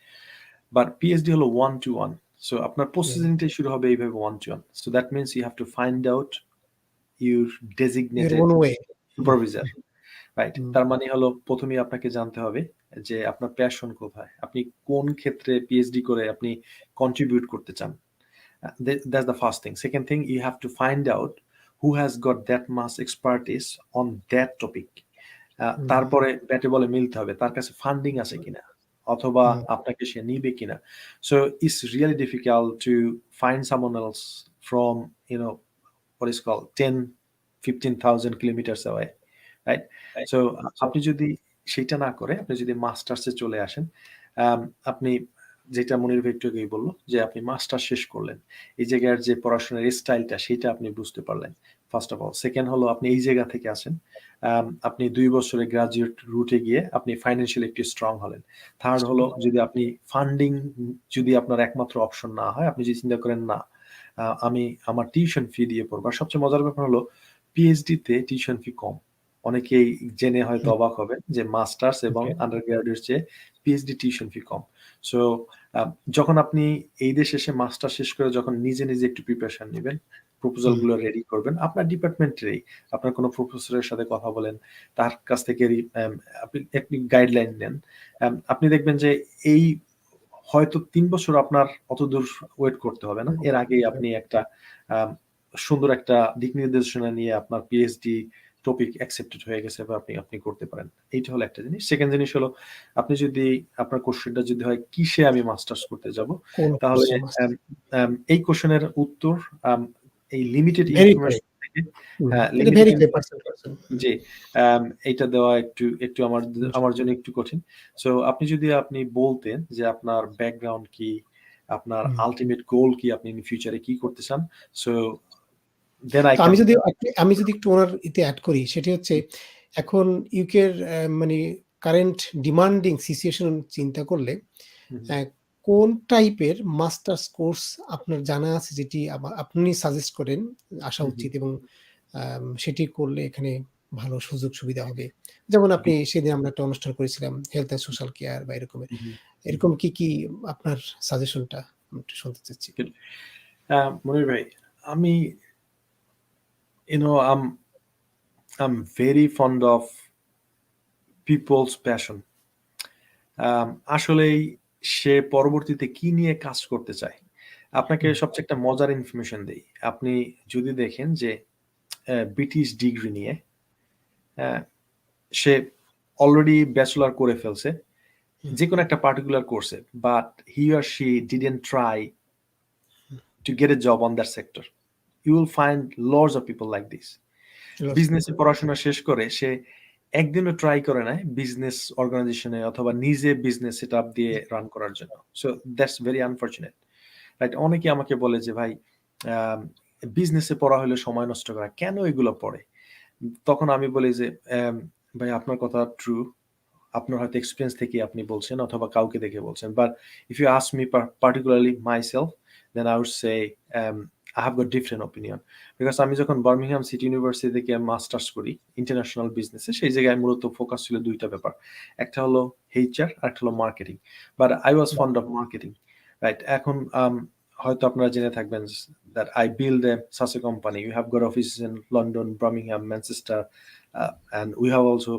But PhD হলো 1-to-1, so আপনার প্রসেসিংটা শুরু হবে এইভাবে 1-to-1, so that means you have to find out your your designated own way. supervisor, right? তার মানে হলো প্রথমেই আপনাকে জানতে হবে যে আপনার প্যাশন কোথায়, আপনি কোন ক্ষেত্রে পিএইচডি করে আপনি কন্ট্রিবিউট করতে চান। That's the first thing. Second thing, you have to find out who has got that much expertise on that topic. তারপরে ব্যাটে বলে মিলতে হবে, তার কাছে ফান্ডিং আছে কিনা, অথবা আপনাকে সে নিবে কিনা। So it's really difficult to find someone else from, what is called 10-15,000 kilometers away, right? So আপনি যদি সেটা না করে আপনি যদি মাস্টার্সে চলে আসেন, আপনি যেটা মনির ভাই একটু আগেই বললো যে আপনি মাস্টার শেষ করলেন, এই জায়গার যে পড়াশোনার স্টাইলটা সেটা আপনি বুঝতে পারলেন, ফার্স্ট অফ অল। সেকেন্ড হলো আপনি এই জায়গা থেকে আসেন, আপনি 2 বছরে গ্রাজুয়েট রুটে গিয়ে আপনি ফাইন্যান্সিয়ালি একটু স্ট্রং হলেন। থার্ড হলো, যদি আপনি ফান্ডিং যদি আপনার একমাত্র অপশন না হয়, আপনি যদি চিন্তা করেন না আমি আমার টিউশন ফি দিয়ে পড়বো। আর সবচেয়ে মজার ব্যাপার হলো পিএইচডি তে টিউশন ফি কম। অনেকেই জেনে হয়তো অবাক হবেন যে মাস্টার্স এবং আন্ডার গ্রাজুয়েট চেয়ে পিএইচডি টিউশন ফি কম। সো যখন আপনি এই দেশে এসে মাস্টার শেষ করে যখন নিজে নিজে একটু প্রিপারেশন নেবেন, প্রপোজাল গুলো রেডি করবেন, আপনার ডিপার্টমেন্টেরই আপনার কোনো প্রফেসরের সাথে কথা বলেন, তার কাছ থেকে আপনি গাইডলাইন নেন, আপনি দেখবেন যে এই হয়তো 3 বছর আপনার অত দূর ওয়েট করতে হবে না। এর আগেই আপনি একটা সুন্দর একটা দিক নির্দেশনা নিয়ে আপনার পিএইচডি টপিক অ্যাকসেপ্টেড হয়ে গেছে বা আপনি করতে পারেন। এইটা হলো একটা জিনিস। সেকেন্ড জিনিস হলো, আপনি যদি আপনার কোশ্চেনটা যদি হয় কিসে আমি মাস্টার্স করতে যাব, তাহলে এই কোশ্চেনের উত্তর এই লিমিটেড ইনফরমেশন থেকে জি, এইটা দেওয়া একটু আমার জন্য একটু কঠিন। সো আপনি বলতেন যে আপনার ব্যাকগ্রাউন্ড কি, আপনার আলটিমেট গোল কি, আপনি ইন ফিউচারে কি করতে চান, সো দেন আমি যদি একটু ওনার এতে অ্যাড করি, সেটি হচ্ছে এখন ইউকের মানে কারেন্ট ডিমান্ডিং সিচুয়েশন চিন্তা করলে কোন টাইপের মাস্টার্স কোর্স আপনার জানা আছে যেটি আপনি সাজেস্ট করেন আসা উচিত, এবং সেটি করলে এখানে ভালো সুযোগ সুবিধা হবে? যেমন আপনি সেদিন আমরা একটা অনুষ্ঠান করেছিলাম হেলথ এন্ড সোশ্যাল কেয়ার বা এরকম কি আপনার সাজেশনটা আমি একটু শুনতে চাচ্ছি। মনির ভাই, আমি I'm very fond of people's passion. আসলেই সে পরবর্তীতে কি নিয়ে কাজ করতে চায়। আপনাকে সবচেয়ে একটা মজার ইনফরমেশন দেই। আপনি যদি দেখেন যে ব্রিটিশ ডিগ্রি নিয়ে সে অলরেডি ব্যাচেলর করে ফেলছে যে কোনো একটা পার্টিকুলার কোর্সে, but he or she didn't try to get a job on that sector. You will find lots of people like this. বিজনেসে পড়াশোনা শেষ করে সে একদিনও ট্রাই করে না বিজনেস অর্গানাইজেশনে অথবা নিজে বিজনেস সেট আপ দিয়ে রান করার জন্য। So that's very unfortunate, right? অনেকে আমাকে বলে যে ভাই বিজনেসে পড়া হলে সময় নষ্ট করা, কেন এগুলো পড়ে? তখন আমি বলি যে ভাই আপনার কথা ট্রু, আপনার হয়তো এক্সপিরিয়েন্স থেকে আপনি বলছেন অথবা কাউকে দেখে বলছেন, but if you ask me particularly myself, then I would say I have got different opinion. Because আমি যখন বার্মিংহাম সিটি ইউনিভার্সিটি থেকে মাস্টার্স করি ইন্টারন্যাশনাল বিজনেসে, সেই জায়গায় মূলত ফোকাস ছিল দুইটা ব্যাপার, একটা হলো HR আর একটা হলো marketing. But I was fond of marketing, right? এখন হয়তো আপনারা জেনে থাকবেন that I build such a company. We have got offices in London, Birmingham, Manchester, and we have also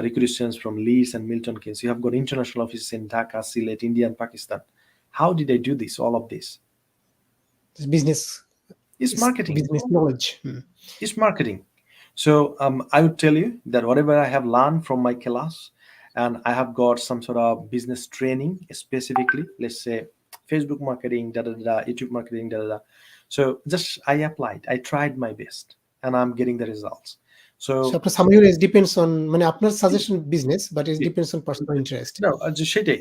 recruited students from Leeds and Milton, Keynes. We have got international offices in Dhaka, Sylhet, India, and Pakistan. How did I do this? All of this. Business. It's marketing. Business knowledge. It's marketing. So I would tell you that whatever I have learned from my class, and I have got some sort of business training specifically, let's say Facebook marketing, YouTube marketing, So just I applied, I tried my best, and I'm getting the results. So আপনার somehow it depends on, মানে আপনার suggestion business, but it depends on personal interest. No, সেটাই,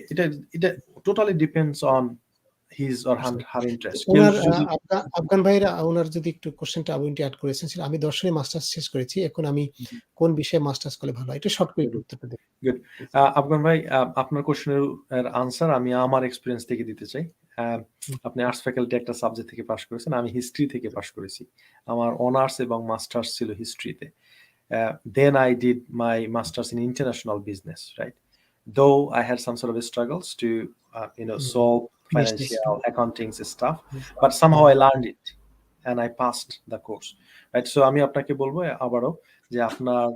এটা totally depends on his or her interest. ওনার আফগান ভাইরা ওনার যদি একটু কোশ্চেনটা আপনি অ্যাড করেছেন, আমি দর্শনে মাস্টার্স শেষ করেছি, এখন আমি কোন বিষয়ে মাস্টার্স করলে ভালো হয়, এটা শর্ট করে উত্তরটা দিন। গুড। আফগান ভাই, আপনার কোশ্চেনের আনসার আমি আমার এক্সপেরিয়েন্স থেকে দিতে চাই। আপনি আর্টস ফ্যাকাল্টি একটা সাবজেক্ট থেকে পাস করেছেন, আমি হিস্ট্রি থেকে পাস করেছি। আমার অনার্স এবং মাস্টার্স ছিল হিস্ট্রিতে। Then I did my master's in international business, right? Though I had some sort of struggles to solve financial accounting stuff, but somehow I learned it and I passed the course, right? So আমি আপনাকে বলবো আবারও যে আপনার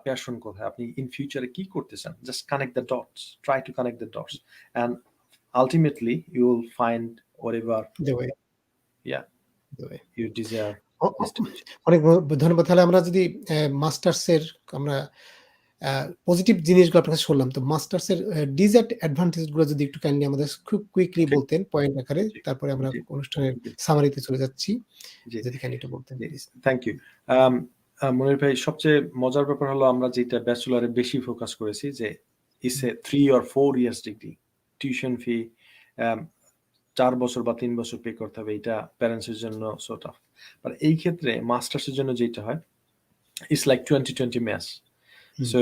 passion কোথায়, আপনি in ফিউচারে কি করতে চান, just connect the dots, try to connect the dots, and ultimately you will find whatever the way you desire. অনেক ধন্যবাদ। তাহলে আমরা যদি মাস্টার্সের আমরা পজিটিভ জিনিসগুলো আপনার কাছে শুনলাম, তো মাস্টার্সের ডিসঅ্যাডভান্টেজ গুলো যদি একটু কাইন্ডলি আমাদের খুব কুইকলি বলতেন পয়েন্ট আকারে, তারপরে আমরা অনুষ্ঠানের সামারিতে চলে যাচ্ছি, যদি কাইন্ডলি একটু বলতেন প্লিজ। থ্যাংক ইউ মনির ভাই। সবচেয়ে মজার ব্যাপার হলো আমরা যেটা ব্যাচেলরে বেশি ফোকাস করেছি যে it's a 3 or 4 years degree, tuition fee 4 বছর বা 3 বছর পে করতে হবে, এটা প্যারেন্টসের জন্য সো টাফ। বাট এই ক্ষেত্রে মাস্টার্সের জন্য যেটা হয়, it's like 2020 maths. So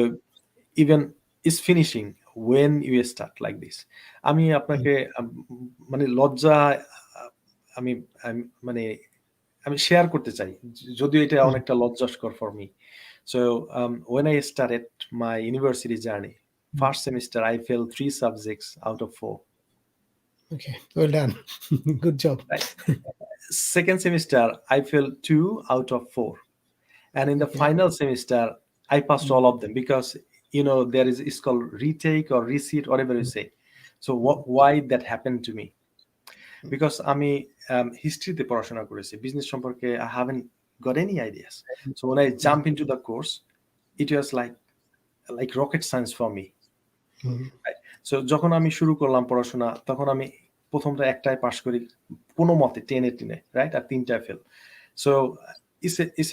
even is finishing when you start like this. আমি আপনাকে মানে লজ্জা আমি শেয়ার করতে চাই, যদিও এটা অনেকটা লজ্জাস্কর for me. So when I started my university journey, first semester I failed 3 subjects out of 4. Okay, well done. Good job. Right. Second semester I failed 2 out of 4, and in the final semester I passed all of them, because there is, it's called retake or resit, whatever you say. So why that happened to me? Because আমি হিস্ট্রিতে পড়াশোনা করেছি, business সম্পর্কে I haven't got any ideas. So when I jump into the course, it was like rocket science for me. Right? So যখন আমি শুরু করলাম পড়াশোনা, তখন আমি প্রথমটা একটাই পাস করি কোনো মতে, টেনে রাইট, আর 3টায় fail. So it's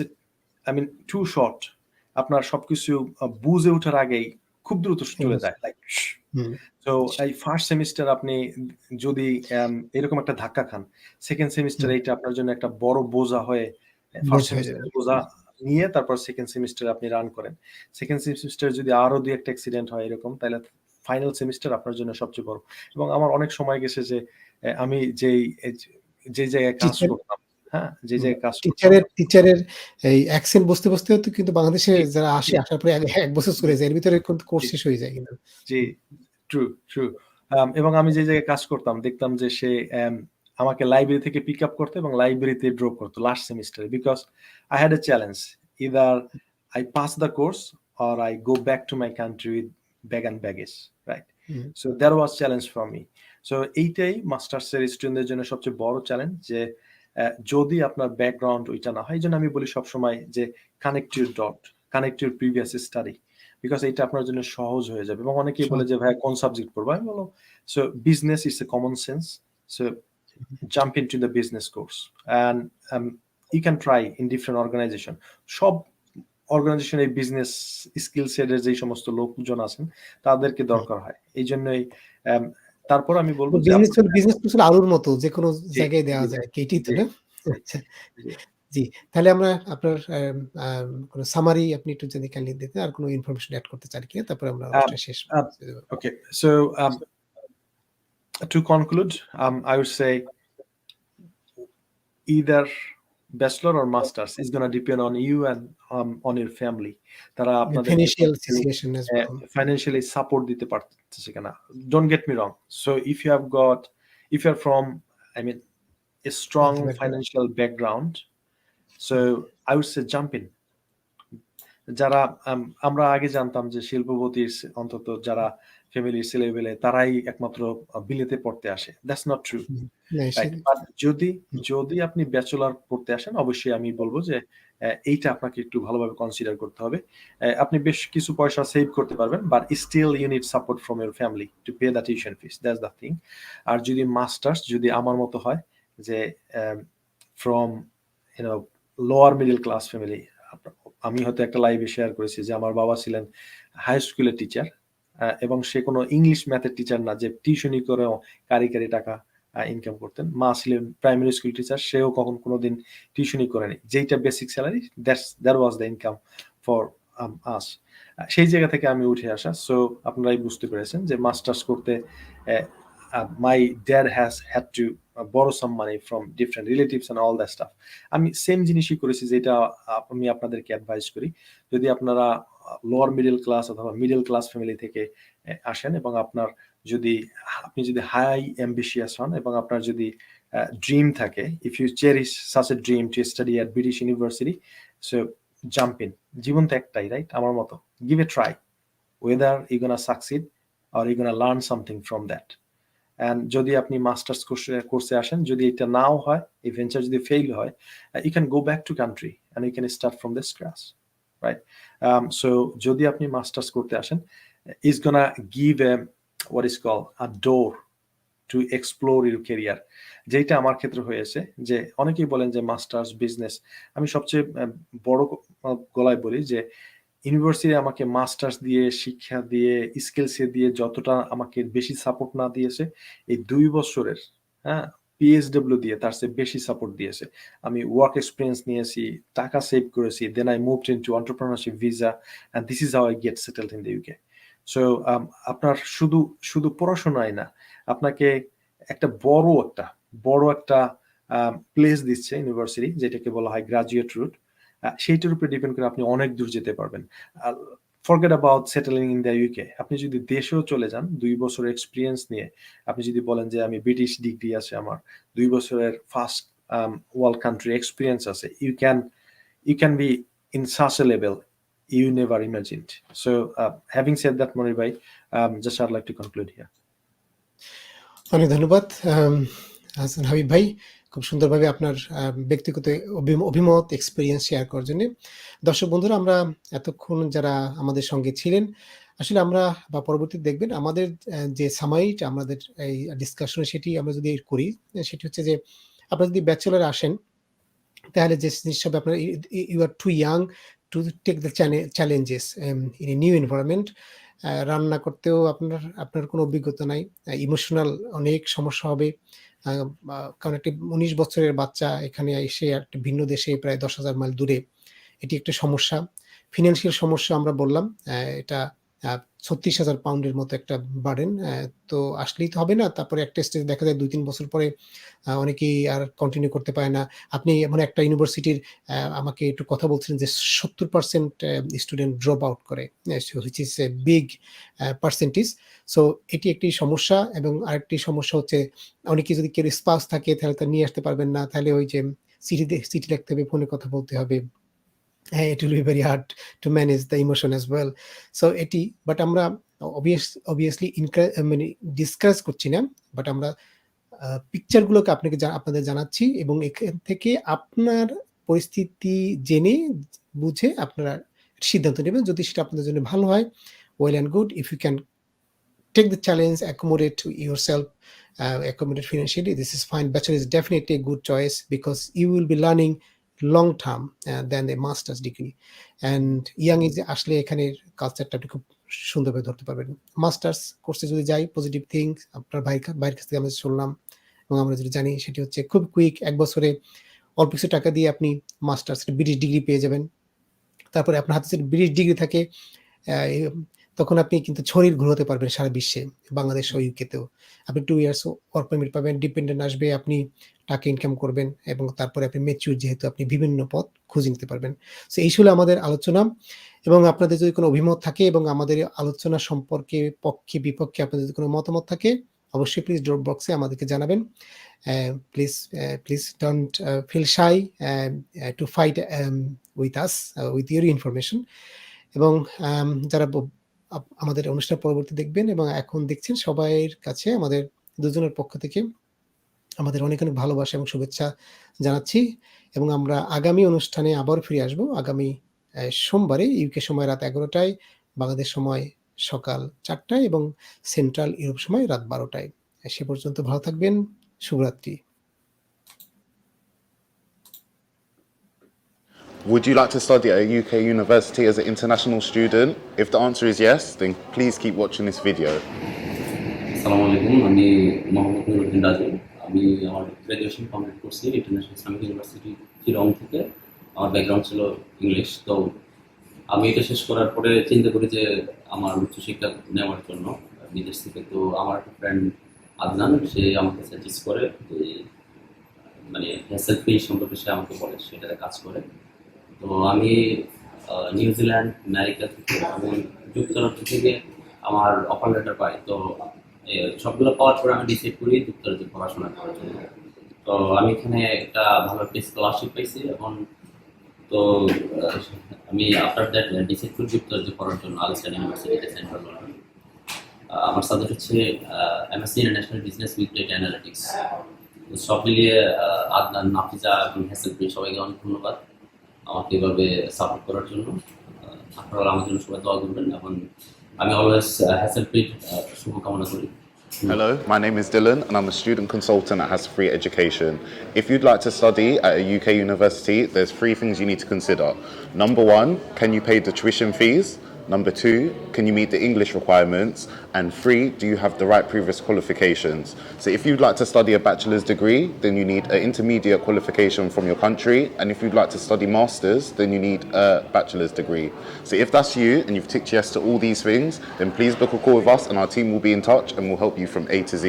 a too short. আপনার সবকিছু বুঝে ওঠার আগেই খুব দ্রুত চলে যায়, লাইক। সো এই ফার্স্ট সেমিস্টার আপনি যদি এরকম একটা ধাক্কা খান, সেকেন্ড সেমিস্টার এইটা আপনার জন্য একটা বড় বোঝা হয়ে, ফার্স্ট সেমিস্টার বোঝা নিয়ে তারপর সেকেন্ড সেমিস্টার আপনি রান করেন। সেকেন্ড সেমিস্টার যদি আরো 2-1 অ্যাক্সিডেন্ট হয় এরকম, তাহলে ফাইনাল সেমিস্টার আপনার জন্য সবচেয়ে বড়। এবং আমার অনেক সময় গেছে যে আমি যে জায়গায় কাজ করতাম, যে জায়গায় কাজ টিচারের এই অ্যাকসেন্ট বুঝতে তো কিন্তু বাংলাদেশে যারা আসার পরে 1 বছর চলে যায়, এর ভিতরে কিন্তু কোর্স শেষ হয়ে যায় কিন্তু। জি, ট্রু। এবং আমি যে জায়গায় কাজ করতাম দেখতাম যে সে আমাকে লাইব্রেরি থেকে পিক আপ করতো এবং লাইব্রেরিতে ড্রপ করতো লাস্ট সেমিস্টারে, because I had a challenge, either I pass the course or I go back to my country with bag and baggage, right? So that was challenge for me. So এইটাই মাস্টার্সের স্টুডেন্টদের জন্য সবচেয়ে বড় challenge, যে যদি আপনার background ওইটা না হয়। এই জন্য আমি বলি সবসময় যে connect your dot, connect your previous study, because এটা আপনার জন্য সহজ হয়ে যাবে। এবং অনেকেই বলে যে ভাই কোন সাবজেক্ট পড়বো, আমি বলো so business is a common sense, so jump into the business course, and you can try in different organization. সব অর্গানাইজেশন এই বিজনেস স্কিল সেটের যে সমস্ত লোকজন আছেন তাদেরকে দরকার হয়। এই জন্যই তারপর আমি বলবো যে বিজনেস আসলে আলুর মতো যে কোনো জি, জায়গায় দেওয়া জি, যায়, এটাই তো জি, না? জি, আচ্ছা, জি। জি। তাহলে আমরা আপনার কোন সামারি আপনি একটু যদি কাইন্ডলি দিতেন, আর কোন ইনফরমেশন এড করতে চান কিনা? তারপরে আমরা Um, অনুষ্ঠান শেষ um, করে দেব। okay, so to conclude, I would say either bachelor or masters is going to depend on you and on your family. তারা আপনাদেরকে financial situation as well. financially support দিতে পারতেছে কিনা। Don't get me wrong. So if you're from, I mean, a strong Wealthy background. financial background, so I would say jump in. যারা আমরা আগে জানতাম যে শিল্পপতির অন্তত যারা ফ্যামিলির ছেলেবেলে তারাই একমাত্র বিলেতে পড়তে আসে। That's not true. না, রাইট। বাট যদি আপনি ব্যাচেলর পড়তে আসেন, অবশ্যই আমি বলব যে এইটা আপনাকে একটু ভালোভাবে কনসিডার করতে হবে। আপনি বেশ কিছু পয়সা সেভ করতে পারবেন, but still you need support from your family to pay the tuition fees. That's the thing. আর যদি মাস্টার্স যদি আমার মতো হয় যে from lower middle class family, আমি হয়তো একটা লাইভে শেয়ার করেছি যে আমার বাবা ছিলেন হাই স্কুলের টিচার, এবং সে কোনো ইংলিশ ম্যাথের টিচার না যে টিউশনি করেও কারি টাকা ইনকাম করতেন। মা ছিলেন প্রাইমারি স্কুল টিচার, সেও কোনোদিন টিউশনি করেনি। যেইটা basic salary, that was the income for us. সেই জায়গা থেকে আমি উঠে আসা। সো আপনারাই বুঝতে পেরেছেন যে মাস্টার্স করতে my dad has had to borrow some money from different relatives and all that stuff. আমি সেম জিনিসই করেছি, যেটা আমি আপনাদেরকে অ্যাডভাইস করি। যদি আপনারা লোয়ার মিডল ক্লাস অথবা মিডল ক্লাস ফ্যামিলি থেকে আসেন এবং আপনি যদি হাই অ্যাম্বিশিয়াস হন এবং আপনার যদি ড্রিম থাকে, if you cherish such a dream to study at British university, so jump in. জীবন তো একটাই, রাইট? আমার মতো give a try, whether you gonna succeed or you gonna learn something from that. And যদি আপনি masters কোর্সে আসেন, যদি এটা নাও হয়, এই ভেঞ্চার যদি ফেইল হয়, you can go back to country and you can start from the scratch, right? So যদি আপনি মাস্টার্স করতে আসেন, is gonna give a what is called a door to explore your career, যেটা আমার ক্ষেত্রে হয়েছে। যে অনেকেই বলেন যে মাস্টার্স বিজনেস, আমি সবচেয়ে বড় গলায় বলি যে ইউনিভার্সিটি আমাকে মাস্টার্স দিয়ে, শিক্ষা দিয়ে, স্কিলস দিয়ে যতটা আমাকে বেশি সাপোর্ট না দিয়েছে, এই 2 বছরের পিএসডব্লিউ দিয়ে তার চেয়ে বেশি সাপোর্ট দিয়েছে। আমি ওয়ার্ক এক্সপিরিয়েন্স নিয়েছি, টাকা সেভ করেছি, then I moved into entrepreneurship visa, and this is how I get settled in the UK. So আপনার শুধু পড়াশোনাই না, আপনাকে একটা বড় একটা প্লেস দিচ্ছে ইউনিভার্সিটি, যেটাকে বলা হয় গ্রাজুয়েট রুট। সেইটার উপরে ডিপেন্ড করে আপনি অনেক দূর যেতে পারবেন। Forget about settling in the UK. আপনি যদি দেশেও চলে যান 2 বছরের এক্সপিরিয়েন্স নিয়ে, আপনি যদি বলেন যে আমি ব্রিটিশ ডিগ্রি আছে, আমার 2 বছরের ফার্স্ট ওয়ার্ল্ড কান্ট্রি এক্সপিরিয়েন্স আছে, you can be in such a level you never imagined. So having said that, Monir bhai, just I'd like to conclude here. অনেক ধন্যবাদ হাসান হাবিব ভাই, খুব সুন্দরভাবে আপনার ব্যক্তিগত অভিমত এক্সপিরিয়েন্স শেয়ার করার জন্য। দর্শক বন্ধুরা, আমরা এতক্ষণ যারা আমাদের সঙ্গে ছিলেন, আসলে আমরা বা পরবর্তীতে দেখবেন আমাদের যে সামাইট আমাদের এই ডিসকাশনে, সেটি আমরা যদি করি, সেটি হচ্ছে যে আপনারা যদি ব্যাচেলর আসেন, তাহলে যে জিনিসটা আপনার you are too young to take the challenges in a new environment. রান্না করতেও আপনার কোনো অভিজ্ঞতা নাই, ইমোশনাল অনেক সমস্যা হবে, কারণ একটি 19 বছরের বাচ্চা এখানে এসে একটা ভিন্ন দেশে প্রায় 10,000 মাইল দূরে, এটি একটা সমস্যা। ফিনান্সিয়াল সমস্যা আমরা বললাম, এটা 36,000 পাউন্ডের মতো একটা বার্ডেন। তো আসলেই তো হবে না, তারপরে একটা স্টেজ দেখা যায় 2-3 বছর পরে অনেকেই আর কন্টিনিউ করতে পারে না। আপনি এমন একটা ইউনিভার্সিটির আমাকে একটু কথা বলছিলেন যে 70% স্টুডেন্ট ড্রপ আউট করে, which is a big percentage. So এটি একটি সমস্যা। এবং আরেকটি সমস্যা হচ্ছে, অনেকে যদি কেউ স্পাউস থাকে তাহলে তা নিয়ে আসতে পারবেন না, তাহলে ওই যে চিঠি লিখতে হবে, ফোনে কথা বলতে হবে। It will be very hard to manage the emotion as well. So এটি, বাট আমরা obviously মানে ডিসকাস করছি না, বাট আমরা পিকচার গুলোকে আপনাদের জানাচ্ছি, এবং এখান থেকে আপনার পরিস্থিতি জেনে বুঝে আপনারা সিদ্ধান্ত নেবেন। যদি সেটা আপনাদের জন্য ভালো হয়, well and good. If you can take the challenge, accommodate to yourself, accommodate financially. This is fine. Bachelor is definitely a good choice because you will be learning long term than the master's degree. And young এজে আসলে এখানে কালচারটা আপনি খুব সুন্দরভাবে ধরতে পারবেন। Masters কোর্সে যদি যাই, পজিটিভ থিংস আপনার ভাইয়ের কাছ থেকে আমরা শুনলাম এবং আমরা যেটা জানি সেটি হচ্ছে খুব কুইক, 1 বছরে অল্প কিছু টাকা দিয়ে আপনি মাস্টার্স ব্রিটিশ ডিগ্রি পেয়ে যাবেন। তারপরে আপনার হাতে যদি ব্রিটিশ ডিগ্রি থাকে তখন আপনি কিন্তু ছড়িয়ে ঘুরতে পারবেন সারা বিশ্বে, বাংলাদেশ ও ইউকেতেও। আপনি 2 ইয়ার্স ওয়ার্ক পারমিট পাবেন, ডিপেন্ডেন্ট আসবে, আপনি টাকা ইনকাম করবেন এবং তারপরে আপনি ম্যাচিউর যেহেতু আপনি বিভিন্ন পথ খুঁজে নিতে পারবেন। সো এই ছিল আমাদের আলোচনা এবং আপনাদের যদি কোনো অভিমত থাকে এবং আমাদের আলোচনা সম্পর্কে পক্ষে বিপক্ষে আপনাদের যদি কোনো মতামত থাকে অবশ্যই প্লিজ ড্রপ বক্সে আমাদেরকে জানাবেন। Please don't feel shy to fight with us with your information. এবং যারা আমাদের অনুষ্ঠান পরবর্তী দেখবেন এবং এখন দেখছেন সবাইয়ের কাছে আমাদের দুজনের পক্ষ থেকে আমাদের অনেক অনেক ভালোবাসা এবং শুভেচ্ছা জানাচ্ছি এবং আমরা আগামী অনুষ্ঠানে আবার ফিরে আসবো আগামী সোমবারে ইউকে সময় রাত 11টায়, বাংলাদেশ সময় সকাল 4টায় এবং সেন্ট্রাল ইউরোপ সময় রাত 12টায়। সে পর্যন্ত ভালো থাকবেন, শুভরাত্রি। Would you like to study at a UK university as an international student? If the answer is yes, then please keep watching this video. আসসালামু আলাইকুম, আমি মোহাম্মদ নুরুদ্দিন রাজু। আমি আমার গ্র্যাজুয়েশন কমপ্লিট করছি ইন্টারন্যাশনাল ইসলামিক ইউনিভার্সিটি চিরং থেকে। আমার ব্যাকগ্রাউন্ড ছিল ইংলিশ। তো আমি এটা শেষ করার পরে চিন্তা করি যে আমার উচ্চশিক্ষা নেওয়ার জন্য বিদেশ থেকে। তো আমার একটা ফ্রেন্ড আদনান, সে আমাকে সাজেস্ট করে যে মানে হ্যাসেল ফ্রি সম্পর্কে সে আমাকে বলে সেটাতে কাজ করে। তো আমি নিউজিল্যান্ড, আমেরিকা থেকে এবং যুক্তরাজ্য থেকে আমার অফার লেটার পাই। তো সবগুলো পাওয়ার পরে আমি ডিসাইড করি যুক্তরাজ্যে পড়াশোনা করার জন্য। তো আমি এখানে একটা ভালো একটা স্কলারশিপ পাইছি এখন। তো আমি আফটার দ্যাট ডিসাইড করি যুক্তরাজ্যে পড়ার জন্য আলস্টার ইউনিভার্সিটিতে সেন্ট্রাল লন্ডন। আমার সাবজেক্ট হচ্ছে MSc international business with data analytics. সব মিলিয়ে আদনান, নাফিজা এবং হ্যাসেল ফ্রি সবাইকে অনেক ধন্যবাদ আমাকে এভাবে সাপোর্ট করার জন্য। আপনারা আমার জন্য সবাই দোয়া করবেন এবং আমি অলওয়েজ হ্যাসেল ফ্রি শুভকামনা করি। Hello, my name is Dylan and I'm a student consultant at Has Free Education. If you'd like to study at a UK university, there's 3 things you need to consider. Number 1, can you pay the tuition fees? Number 2, can you meet the English requirements? And 3, do you have the right previous qualifications? So if you'd like to study a bachelor's degree, then you need an intermediate qualification from your country. And if you'd like to study masters, then you need a bachelor's degree. So if that's you and you've ticked yes to all these things, then please book a call with us and our team will be in touch and we'll help you from A to Z.